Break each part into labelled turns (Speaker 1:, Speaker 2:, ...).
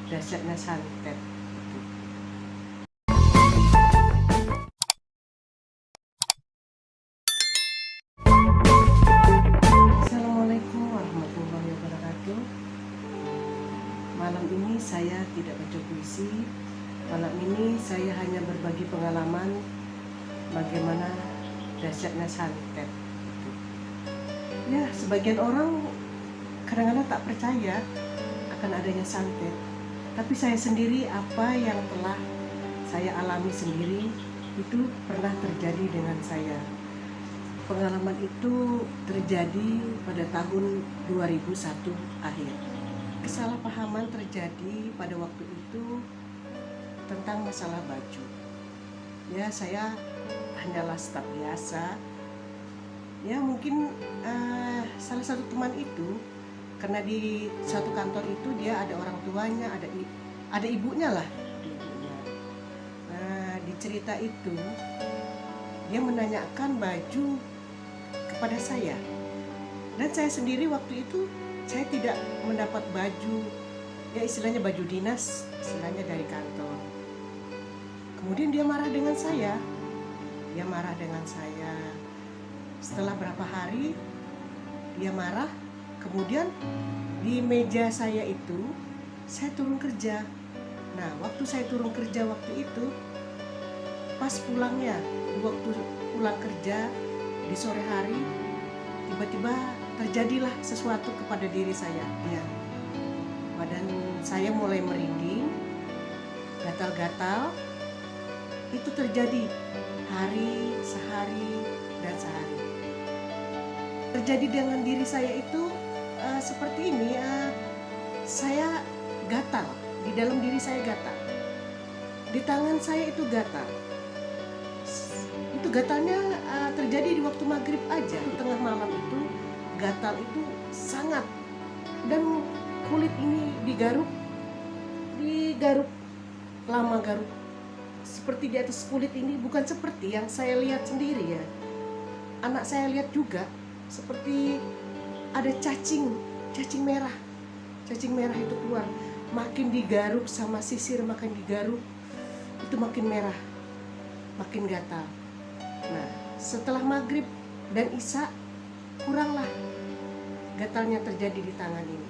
Speaker 1: dahsyatnya santet. Assalamualaikum warahmatullahi wabarakatuh. Malam ini saya tidak baca puisi. Malam ini saya hanya berbagi pengalaman bagaimana dahsyatnya santet. Ya, sebagian orang kadang-kadang tak percaya akan adanya santet. Tapi saya sendiri, apa yang telah saya alami sendiri itu pernah terjadi dengan saya. Pengalaman itu terjadi pada tahun 2001 akhir. Kesalahpahaman terjadi pada waktu itu tentang masalah baju. Ya, saya hanyalah staf biasa. Ya, mungkin salah satu teman itu, karena di satu kantor itu dia ada orang tuanya, ada ibunya lah, Nah, di cerita itu dia menanyakan baju kepada saya, dan saya sendiri waktu itu saya tidak mendapat baju, ya istilahnya baju dinas, istilahnya dari kantor. Kemudian dia marah dengan saya. Setelah berapa hari dia marah, kemudian di meja saya itu saya turun kerja. Nah, waktu saya turun kerja waktu itu, pas pulangnya, waktu pulang kerja di sore hari, tiba-tiba terjadilah sesuatu kepada diri saya. Ya, badan saya mulai merinding, gatal-gatal. Itu terjadi sehari dan sehari. Terjadi dengan diri saya itu seperti ini, saya gatal, di dalam diri saya gatal, di tangan saya itu gatal. Itu gatalnya terjadi di waktu maghrib aja, tengah malam itu gatal itu sangat, dan kulit ini digaruk lama, garuk seperti di atas kulit ini, bukan seperti yang saya lihat sendiri ya. Anak saya lihat juga seperti ada cacing merah itu keluar, makin digaruk sama sisir, makin digaruk itu makin merah, makin gatal. Nah, setelah maghrib dan isya kuranglah gatalnya terjadi di tangan ini.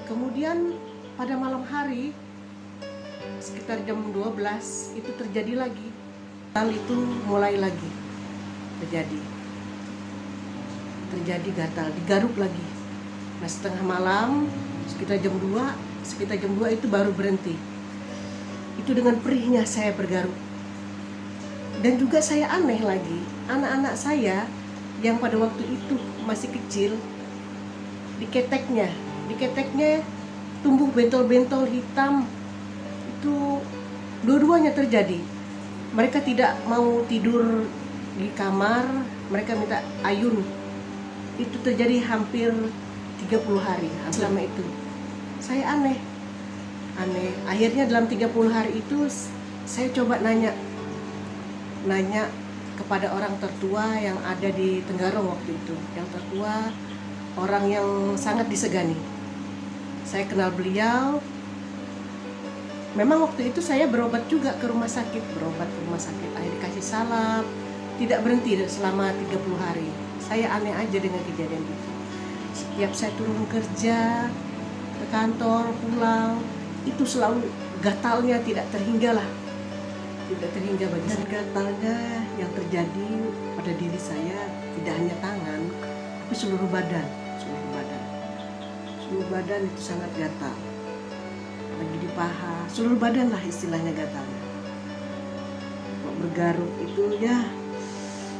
Speaker 1: Kemudian pada malam hari sekitar jam 12 itu terjadi lagi, gatal itu mulai lagi terjadi gatal, digaruk lagi. Nah, setengah malam sekitar jam 2 itu baru berhenti. Itu dengan perihnya saya bergaruk. Dan juga saya aneh lagi, anak-anak saya yang pada waktu itu masih kecil, diketeknya tumbuh bentol-bentol hitam. Itu dua-duanya terjadi. Mereka tidak mau tidur di kamar, mereka minta ayun. Itu terjadi hampir 30 hari selama itu. Saya aneh. Akhirnya dalam 30 hari itu saya coba nanya kepada orang tertua yang ada di Tenggarong waktu itu. Yang tertua, orang yang sangat disegani. Saya kenal beliau. Memang waktu itu saya berobat juga ke rumah sakit, akhirnya dikasih salep, tidak berhenti selama 30 hari. Saya aneh aja dengan kejadian itu. Setiap saya turun kerja, ke kantor, pulang, itu selalu gatalnya tidak terhingga bagi saya. Gatalnya yang terjadi pada diri saya tidak hanya tangan, tapi seluruh badan itu sangat gatal. Lagi di paha, seluruh badan lah istilahnya gatalnya. Kok bergaruk itu ya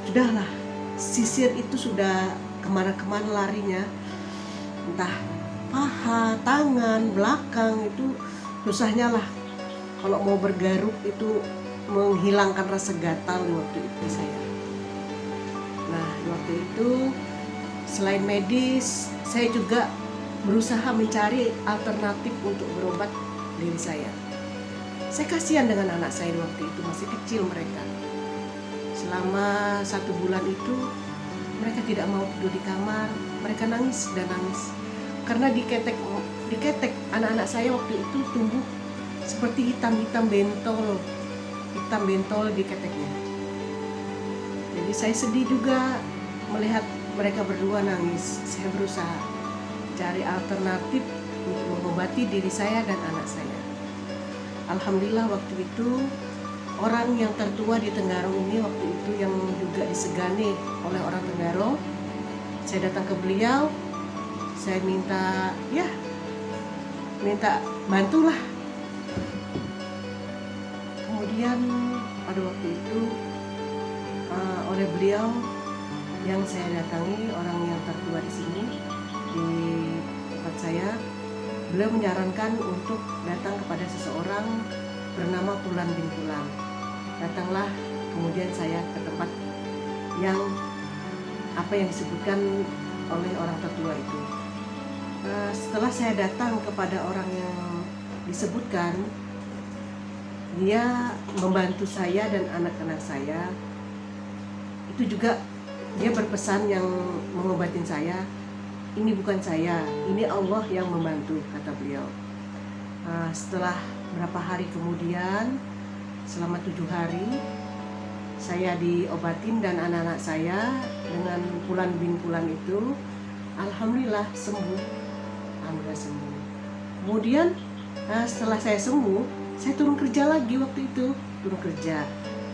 Speaker 1: sudahlah, sisir itu sudah kemana-kemana larinya, entah paha, tangan, belakang, itu susahnya lah kalau mau bergaruk itu menghilangkan rasa gatal di waktu itu saya. Nah, waktu itu selain medis, saya juga berusaha mencari alternatif untuk berobat diri saya. Saya kasihan dengan anak saya waktu itu, masih kecil mereka. Selama 1 bulan itu mereka tidak mau tidur di kamar, mereka nangis dan nangis karena diketek diketek. Anak-anak saya waktu itu tumbuh seperti hitam bentol di keteknya. Jadi saya sedih juga melihat mereka berdua nangis. Saya berusaha cari alternatif untuk mengobati diri saya dan anak saya. Alhamdulillah waktu itu orang yang tertua di Tenggarong ini waktu itu yang juga disegani oleh orang Tenggarong, saya datang ke beliau, saya minta bantulah. Kemudian pada waktu itu oleh beliau yang saya datangi, orang yang tertua di sini di tempat saya, beliau menyarankan untuk datang kepada seseorang bernama Pulan bin Pulan. Datanglah kemudian saya ke tempat yang apa yang disebutkan oleh orang tertua itu. Setelah saya datang kepada orang yang disebutkan, dia membantu saya dan anak-anak saya. Itu juga dia berpesan yang mengobatin saya, ini bukan saya, ini Allah yang membantu, kata beliau. Setelah berapa hari kemudian, selama 7 hari, saya diobatin dan anak-anak saya dengan Pulan bin Pulan itu, alhamdulillah sembuh. Alhamdulillah sembuh. Kemudian setelah saya sembuh, saya turun kerja lagi waktu itu, turun kerja.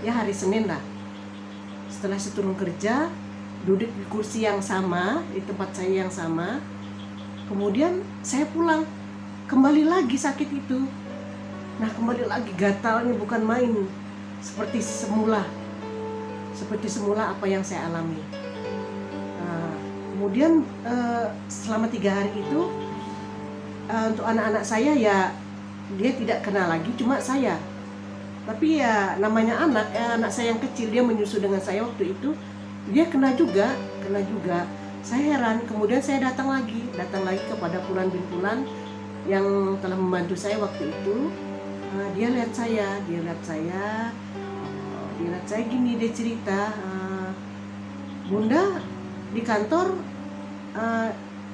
Speaker 1: Ya hari Senin lah. Setelah saya turun kerja, duduk di kursi yang sama, di tempat saya yang sama. Kemudian saya pulang, kembali lagi sakit itu. Nah kembali lagi gatalnya bukan main, seperti semula apa yang saya alami. Kemudian selama 3 hari itu untuk anak-anak saya ya dia tidak kena lagi, cuma saya. Tapi ya namanya anak saya yang kecil, dia menyusu dengan saya waktu itu, dia kena juga. Saya heran. Kemudian saya datang lagi kepada Pulan bin Pulan yang telah membantu saya waktu itu. Dia lihat saya gini, dia cerita, Bunda di kantor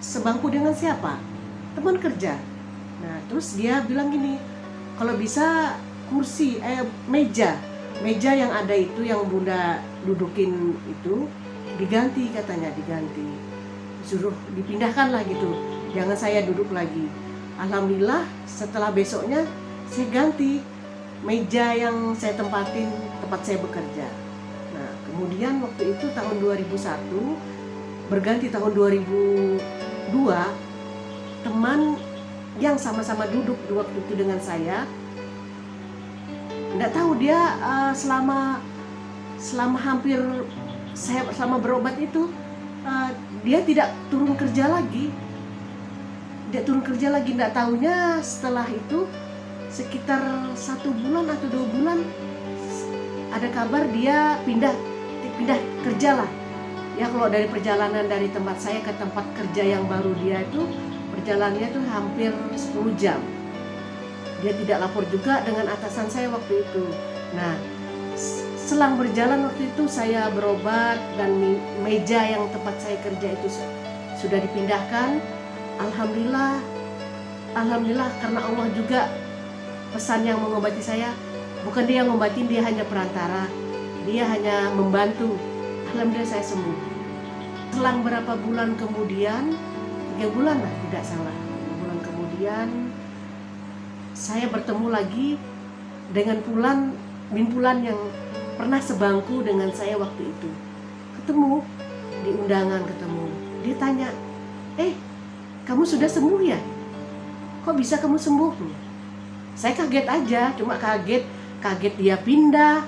Speaker 1: sebangku dengan siapa? Teman kerja. Nah terus dia bilang gini, kalau bisa kursi, meja yang ada itu yang Bunda dudukin itu diganti, katanya diganti, suruh dipindahkan lah gitu, jangan saya duduk lagi. Alhamdulillah setelah besoknya saya ganti meja yang saya tempatin tempat saya bekerja. Nah kemudian waktu itu tahun 2001 berganti tahun 2002, teman yang sama-sama duduk waktu itu dengan saya, nggak tahu dia selama berobat itu dia tidak turun kerja lagi. Nggak tahunya setelah itu sekitar 1 bulan atau 2 bulan ada kabar dia pindah kerja lah. Ya kalau dari perjalanan dari tempat saya ke tempat kerja yang baru dia itu perjalanannya tuh hampir 10 jam. Dia tidak lapor juga dengan atasan saya waktu itu. Nah, selang berjalan waktu itu saya berobat dan meja yang tempat saya kerja itu sudah dipindahkan. Alhamdulillah karena Allah juga pesan yang mengobati saya. Bukan dia yang ngobatin, dia hanya perantara. Dia hanya membantu. Alhamdulillah saya sembuh. Selang berapa bulan kemudian, 3 bulan lah tidak salah, 3 bulan kemudian saya bertemu lagi dengan Pulan bin Pulan yang pernah sebangku dengan saya waktu itu. Ketemu di undangan, dia tanya, kamu sudah sembuh ya? Kok bisa kamu sembuh? Saya kaget aja, cuma kaget dia pindah,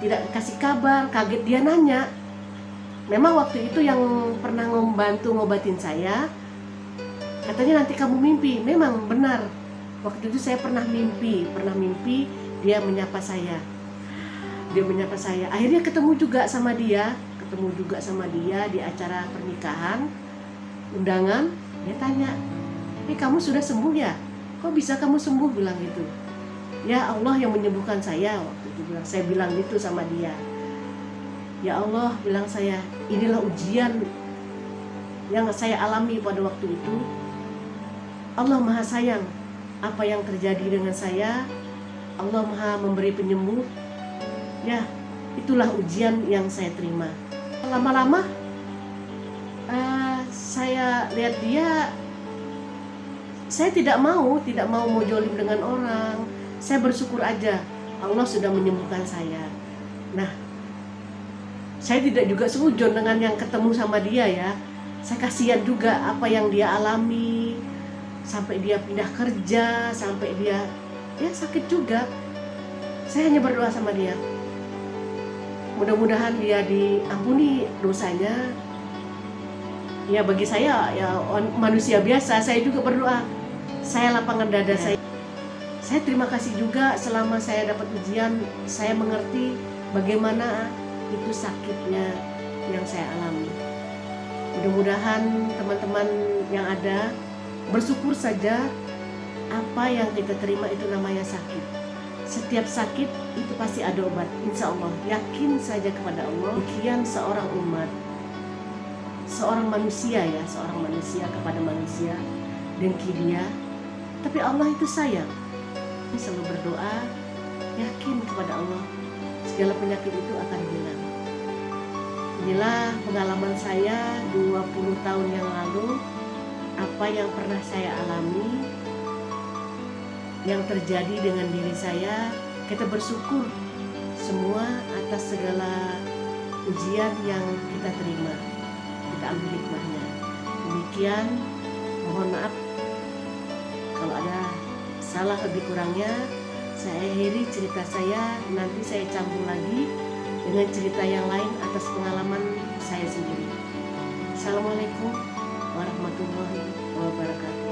Speaker 1: tidak kasih kabar, kaget dia nanya. Memang waktu itu yang pernah membantu ngobatin saya, katanya nanti kamu mimpi. Memang benar, waktu itu saya pernah mimpi dia menyapa saya. Akhirnya ketemu juga sama dia di acara pernikahan, undangan. Dia tanya, kamu sudah sembuh ya? Kok bisa kamu sembuh? Bilang gitu. Ya Allah yang menyembuhkan saya waktu itu. Saya bilang gitu sama dia. Ya Allah, bilang saya, inilah ujian yang saya alami pada waktu itu. Allah Maha sayang apa yang terjadi dengan saya. Allah Maha memberi penyembuh. Ya, itulah ujian yang saya terima. Lama-lama saya lihat dia, saya tidak mau jolim dengan orang. Saya bersyukur aja Allah sudah menyembuhkan saya. Nah, saya tidak juga seujun dengan yang ketemu sama dia ya. Saya kasihan juga apa yang dia alami, sampai dia pindah kerja, sampai dia ya sakit juga. Saya hanya berdoa sama dia, mudah-mudahan dia diampuni dosanya. Ya bagi saya ya manusia biasa, saya juga berdoa. Saya lapangkan dada saya. Saya terima kasih juga selama saya dapat ujian, saya mengerti bagaimana itu sakitnya yang saya alami. Mudah-mudahan teman-teman yang ada bersyukur saja, apa yang kita terima itu namanya sakit. Setiap sakit itu pasti ada obat, insya Allah. Yakin saja kepada Allah. Demikian seorang umat, seorang manusia ya, seorang manusia kepada manusia, dengki dia. Tapi Allah itu sayang. Selalu berdoa, yakin kepada Allah, segala penyakit itu akan hilang. Inilah pengalaman saya 20 tahun yang lalu, apa yang pernah saya alami, yang terjadi dengan diri saya. Kita bersyukur semua atas segala ujian yang kita terima. Kita ambil hikmahnya. Demikian, mohon maaf kalau ada salah lebih kurangnya. Saya akhiri cerita saya, nanti saya campur lagi dengan cerita yang lain atas pengalaman saya sendiri. Assalamualaikum warahmatullahi wabarakatuh.